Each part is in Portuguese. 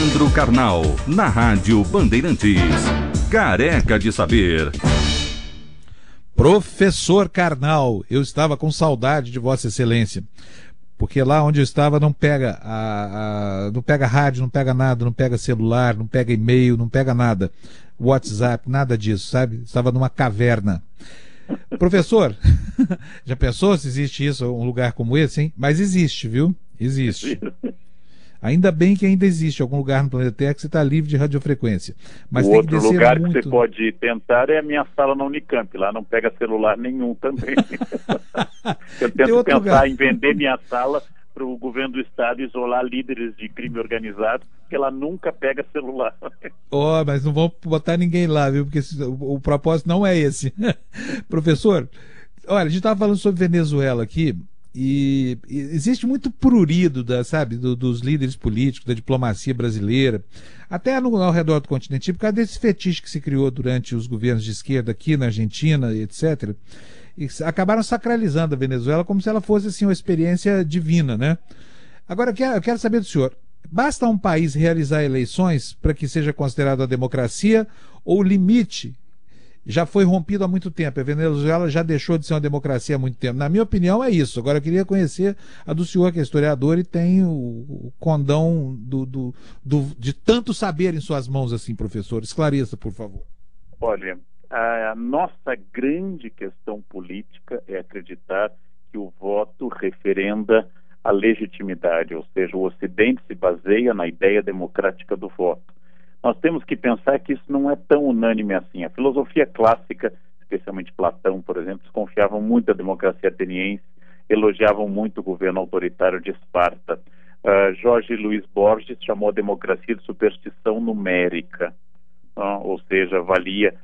Leandro Carnal, na Rádio Bandeirantes. Careca de saber. Professor Carnal, eu estava com saudade de Vossa Excelência, porque lá onde eu estava não pega não pega rádio, não pega nada, não pega celular, não pega e-mail, não pega nada, WhatsApp, nada disso, sabe? Estava numa caverna. Professor, já pensou se existe isso, um lugar como esse, hein? Mas existe, viu? Existe. Ainda bem que ainda existe algum lugar no planeta Terra que você está livre de radiofrequência. Mas o tem outro que descer lugar muito... que você pode tentar é a minha sala na Unicamp. Lá não pega celular nenhum também. Eu tento pensar lugar em vender minha sala para o governo do estado isolar líderes de crime organizado, porque ela nunca pega celular. Oh, mas não vão botar ninguém lá, viu? Porque o propósito não é esse. Professor, olha, a gente estava falando sobre Venezuela aqui, e existe muito prurido dos líderes políticos, da diplomacia brasileira, até ao redor do continente, por causa desse fetiche que se criou durante os governos de esquerda aqui na Argentina, etc. E acabaram sacralizando a Venezuela como se ela fosse assim, uma experiência divina, né? Agora, eu quero saber do senhor, basta um país realizar eleições para que seja considerado a democracia, ou o limite já foi rompido há muito tempo? A Venezuela já deixou de ser uma democracia há muito tempo. Na minha opinião, é isso. Agora, eu queria conhecer a do senhor, que é historiador e tem o condão de tanto saber em suas mãos, assim, professor. Esclareça, por favor. Olha, a nossa grande questão política é acreditar que o voto referenda a legitimidade, ou seja, o Ocidente se baseia na ideia democrática do voto. Nós temos que pensar que isso não é tão unânime assim. A filosofia clássica, especialmente Platão, por exemplo, desconfiavam muito da democracia ateniense, elogiavam muito o governo autoritário de Esparta. Jorge Luiz Borges chamou a democracia de superstição numérica, ou seja, valia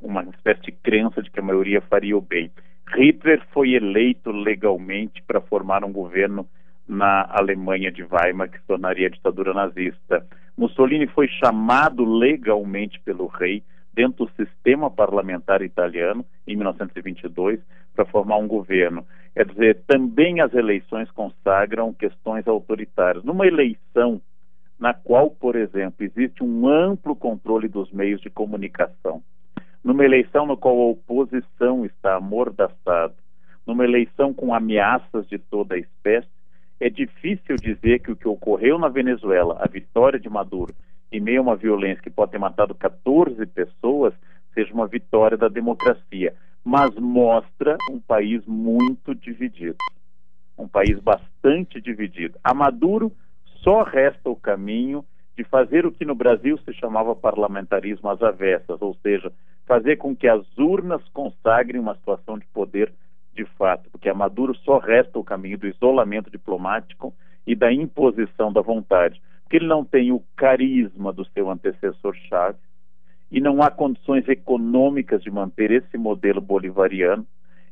uma espécie de crença de que a maioria faria o bem. Hitler foi eleito legalmente para formar um governo na Alemanha de Weimar, que se tornaria a ditadura nazista. Mussolini foi chamado legalmente pelo rei, dentro do sistema parlamentar italiano, em 1922, para formar um governo. Quer dizer, também as eleições consagram questões autoritárias. Numa eleição na qual, por exemplo, existe um amplo controle dos meios de comunicação, numa eleição na qual a oposição está amordaçada, numa eleição com ameaças de toda a espécie, é difícil dizer que o que ocorreu na Venezuela, a vitória de Maduro, em meio a uma violência que pode ter matado 14 pessoas, seja uma vitória da democracia. Mas mostra um país muito dividido. Um país bastante dividido. A Maduro só resta o caminho de fazer o que no Brasil se chamava parlamentarismo às avessas, ou seja, fazer com que as urnas consagrem uma situação de poder de fato, porque a Maduro só resta o caminho do isolamento diplomático e da imposição da vontade, porque ele não tem o carisma do seu antecessor Chávez e não há condições econômicas de manter esse modelo bolivariano,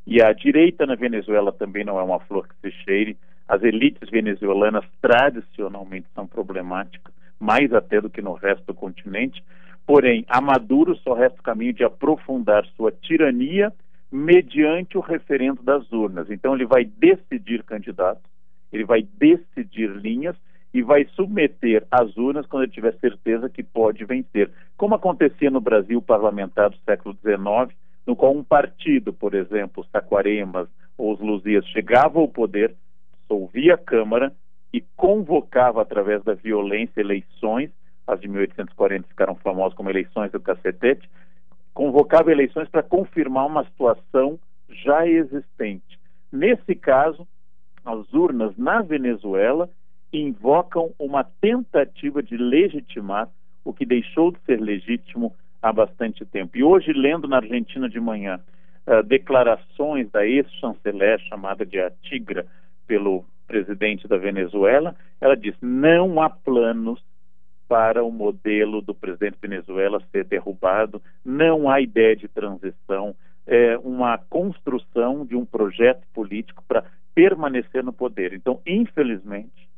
e a direita na Venezuela também não é uma flor que se cheire. As elites venezuelanas tradicionalmente são problemáticas, mais até do que no resto do continente, porém a Maduro só resta o caminho de aprofundar sua tirania mediante o referendo das urnas. Então ele vai decidir candidatos, ele vai decidir linhas e vai submeter às urnas quando ele tiver certeza que pode vencer. Como acontecia no Brasil parlamentar do século XIX, no qual um partido, por exemplo, os Saquaremas ou os Luzias, chegava ao poder, dissolvia a Câmara e convocava através da violência eleições, as de 1840 ficaram famosas como eleições do cacetete, convocava eleições para confirmar uma situação já existente. Nesse caso, as urnas na Venezuela invocam uma tentativa de legitimar o que deixou de ser legítimo há bastante tempo. E hoje, lendo na Argentina de manhã declarações da ex-chanceler, chamada de a Tigra pelo presidente da Venezuela, ela diz: não há planos para o modelo do presidente da Venezuela ser derrubado, não há ideia de transição, é uma construção de um projeto político para permanecer no poder. Então, infelizmente,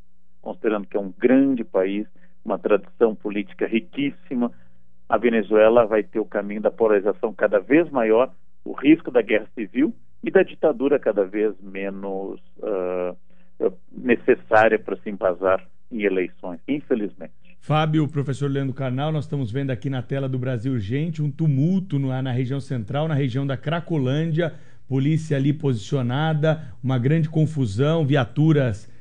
considerando que é um grande país, uma tradição política riquíssima, a Venezuela vai ter o caminho da polarização cada vez maior, o risco da guerra civil e da ditadura cada vez menos necessária para se embasar em eleições, infelizmente. Fábio, professor Leandro Carnal, nós estamos vendo aqui na tela do Brasil Urgente um tumulto na região central, na região da Cracolândia, polícia ali posicionada, uma grande confusão, viaturas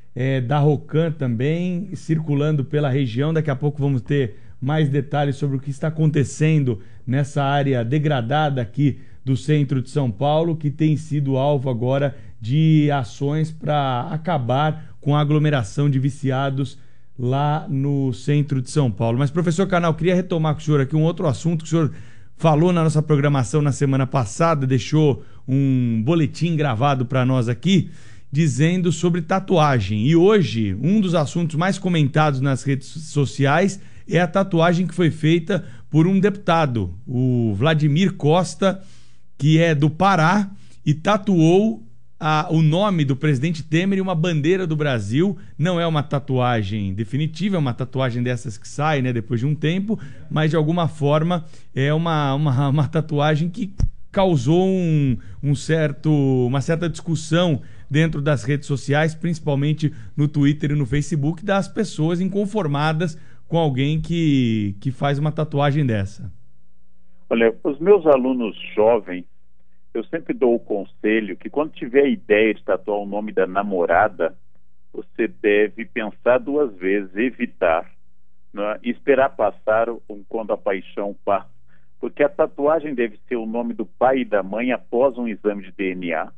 da Rocan também circulando pela região. Daqui a pouco vamos ter mais detalhes sobre o que está acontecendo nessa área degradada aqui do centro de São Paulo, que tem sido alvo agora de ações para acabar com a aglomeração de viciados lá no centro de São Paulo. Mas, professor Carnal, queria retomar com o senhor aqui um outro assunto que o senhor falou na nossa programação na semana passada, deixou um boletim gravado para nós aqui, dizendo sobre tatuagem. E hoje, um dos assuntos mais comentados nas redes sociais é a tatuagem que foi feita por um deputado, o Vladimir Costa, que é do Pará, e tatuou o nome do presidente Temer e uma bandeira do Brasil. Não é uma tatuagem definitiva, é uma tatuagem dessas que sai, né, depois de um tempo, mas de alguma forma é uma tatuagem que causou uma certa discussão dentro das redes sociais, principalmente no Twitter e no Facebook, das pessoas inconformadas com alguém que faz uma tatuagem dessa. Olha, os meus alunos jovens, eu sempre dou o conselho que quando tiver a ideia de tatuar o nome da namorada, você deve pensar duas vezes, evitar, né, e esperar passar quando a paixão passa. Porque a tatuagem deve ser o nome do pai e da mãe após um exame de DNA,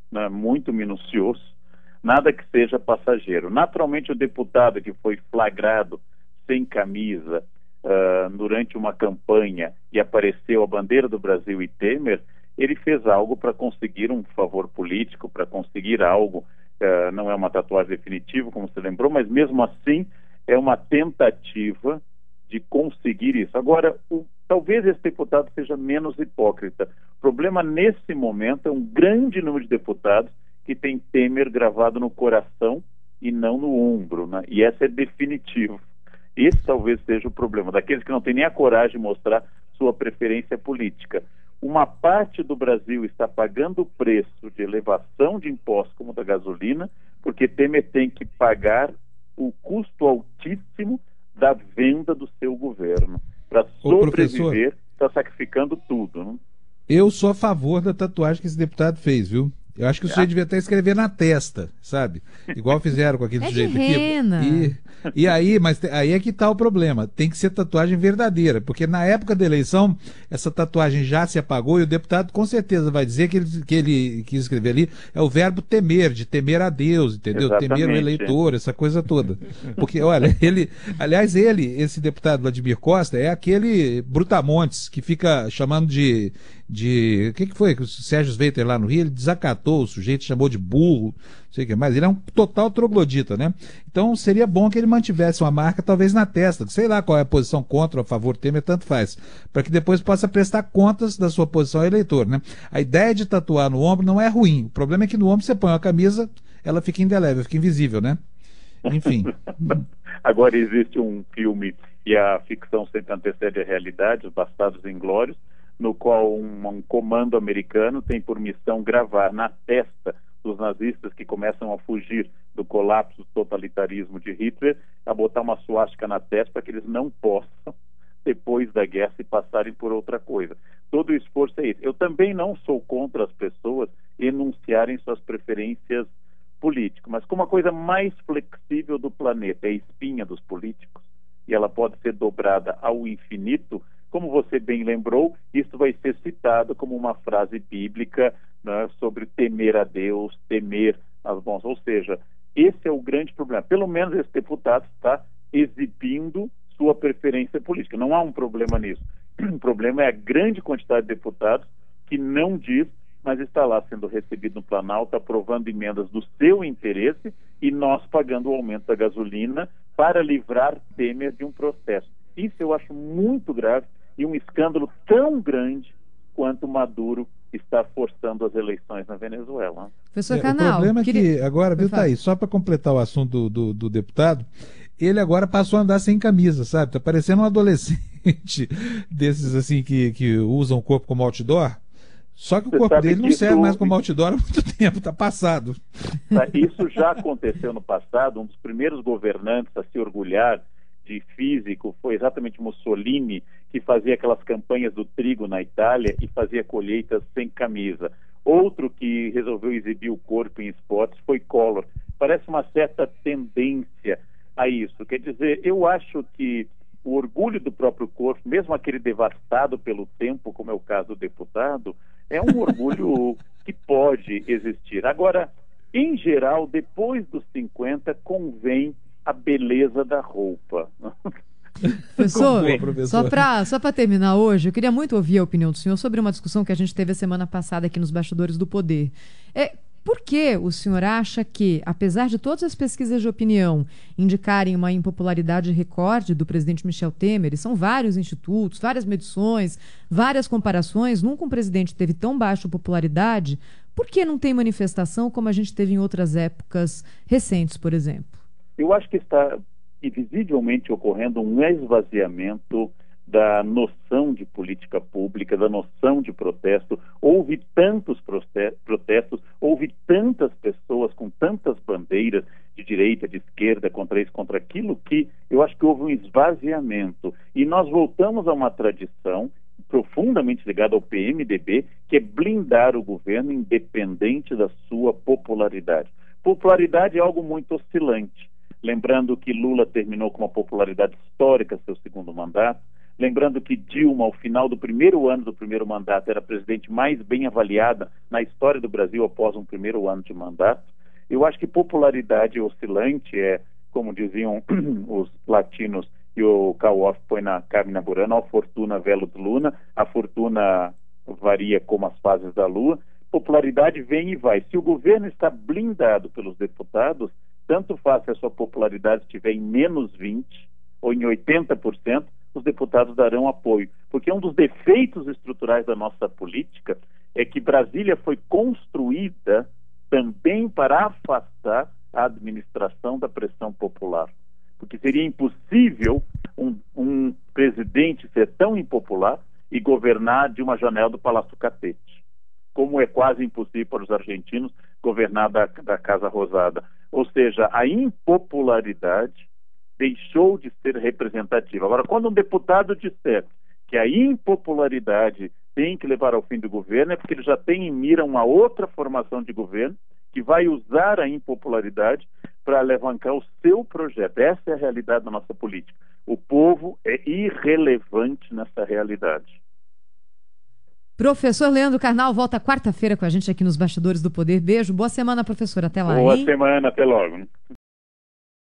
né, muito minucioso, nada que seja passageiro. Naturalmente, o deputado que foi flagrado sem camisa durante uma campanha e apareceu a bandeira do Brasil e Temer, ele fez algo para conseguir um favor político, para conseguir algo, não é uma tatuagem definitiva, como você lembrou, mas mesmo assim é uma tentativa de conseguir isso. Agora, talvez esse deputado seja menos hipócrita. O problema nesse momento é um grande número de deputados que tem Temer gravado no coração e não no ombro, né? E essa é definitivo. Esse talvez seja o problema, daqueles que não têm nem a coragem de mostrar sua preferência política. Uma parte do Brasil está pagando o preço de elevação de impostos como da gasolina, porque Temer tem que pagar o custo altíssimo da venda do seu governo. Para sobreviver, está sacrificando tudo. Né? Eu sou a favor da tatuagem que esse deputado fez, viu? Eu acho que o senhor devia até escrever na testa, sabe? Igual fizeram com aquele sujeito aqui. E aí, mas aí é que está o problema. Tem que ser tatuagem verdadeira, porque na época da eleição, essa tatuagem já se apagou e o deputado com certeza vai dizer que ele quis escrever ali é o verbo temer, de temer a Deus, entendeu? Exatamente. Temer o eleitor, essa coisa toda. Porque, olha, esse deputado Vladimir Costa é aquele brutamontes que fica chamando de o que foi que o Sérgio Sveiter lá no Rio, ele desacatou o sujeito, chamou de burro, não sei o que mais, ele é um total troglodita, né? Então seria bom que ele mantivesse uma marca talvez na testa, sei lá qual é a posição contra ou a favor Temer, tanto faz, para que depois possa prestar contas da sua posição ao eleitor, né? A ideia de tatuar no ombro não é ruim, o problema é que no ombro você põe uma camisa, ela fica indelével, fica invisível, né? Enfim. Agora existe um filme, e a ficção sempre antecede a realidade, Os Bastardos Inglórios, no qual um comando americano tem por missão gravar na testa dos nazistas que começam a fugir do colapso do totalitarismo de Hitler, a botar uma suástica na testa para que eles não possam, depois da guerra, se passarem por outra coisa. Todo o esforço é esse. Eu também não sou contra as pessoas enunciarem suas preferências políticas, mas como a coisa mais flexível do planeta é a espinha dos políticos, e ela pode ser dobrada ao infinito, como você bem lembrou, isso vai ser citado como uma frase bíblica, né, sobre temer a Deus, temer as bons. Ou seja, esse é o grande problema. Pelo menos esse deputado está exibindo sua preferência política. Não há um problema nisso. O problema é a grande quantidade de deputados que não diz, mas está lá sendo recebido no Planalto, aprovando emendas do seu interesse e nós pagando o aumento da gasolina para livrar Temer de um processo. Isso eu acho muito grave e um escândalo tão grande quanto Maduro está forçando as eleições na Venezuela. Professor Carnal, o problema é que agora, viu, Thaís, só para completar o assunto do deputado, ele agora passou a andar sem camisa, sabe? Tá parecendo um adolescente desses assim que usam o corpo como outdoor. Só que o corpo dele não serve mais como outdoor há muito tempo, está passado. Isso já aconteceu no passado. Um dos primeiros governantes a se orgulhar de físico foi exatamente Mussolini, que fazia aquelas campanhas do trigo na Itália e fazia colheitas sem camisa. Outro que resolveu exibir o corpo em esportes foi Collor. Parece uma certa tendência a isso. Quer dizer, eu acho que o orgulho do próprio corpo, mesmo aquele devastado pelo tempo, como é o caso do deputado, é um orgulho que pode existir. Agora, em geral, depois dos 50, convém a beleza da roupa. Professor, só para terminar hoje, eu queria muito ouvir a opinião do senhor sobre uma discussão que a gente teve a semana passada aqui nos Bastidores do Poder. Por que o senhor acha que, apesar de todas as pesquisas de opinião indicarem uma impopularidade recorde do presidente Michel Temer, e são vários institutos, várias medições, várias comparações, nunca um presidente teve tão baixa popularidade, por que não tem manifestação como a gente teve em outras épocas recentes, por exemplo? Eu acho que está visivelmente ocorrendo um esvaziamento da noção de política pública, da noção de protesto. Houve tantos protestos, houve tantas pessoas com tantas bandeiras de direita, de esquerda, contra isso, contra aquilo, que eu acho que houve um esvaziamento. E nós voltamos a uma tradição profundamente ligada ao PMDB, que é blindar o governo independente da sua popularidade. Popularidade é algo muito oscilante. Lembrando que Lula terminou com uma popularidade histórica seu segundo mandato, lembrando que Dilma, ao final do primeiro ano do primeiro mandato, era a presidente mais bem avaliada na história do Brasil após um primeiro ano de mandato. Eu acho que popularidade oscilante é, como diziam os latinos, e o Karl Orff põe na Carmina Burana, a fortuna velut luna, a fortuna varia como as fases da lua, popularidade vem e vai. Se o governo está blindado pelos deputados, tanto faz se a sua popularidade estiver em menos 20% ou em 80%, os deputados darão apoio. Porque um dos defeitos estruturais da nossa política é que Brasília foi construída também para afastar a administração da pressão popular. Porque seria impossível um presidente ser tão impopular e governar de uma janela do Palácio Catete, como é quase impossível para os argentinos governar da Casa Rosada. Ou seja, a impopularidade deixou de ser representativa. Agora, quando um deputado disser que a impopularidade tem que levar ao fim do governo, é porque ele já tem em mira uma outra formação de governo que vai usar a impopularidade para alavancar o seu projeto. Essa é a realidade da nossa política. O povo é irrelevante nessa realidade. Professor Leandro Carnal volta quarta-feira com a gente aqui nos Bastidores do Poder. Beijo, boa semana, professor. Até lá. Boa semana, até logo.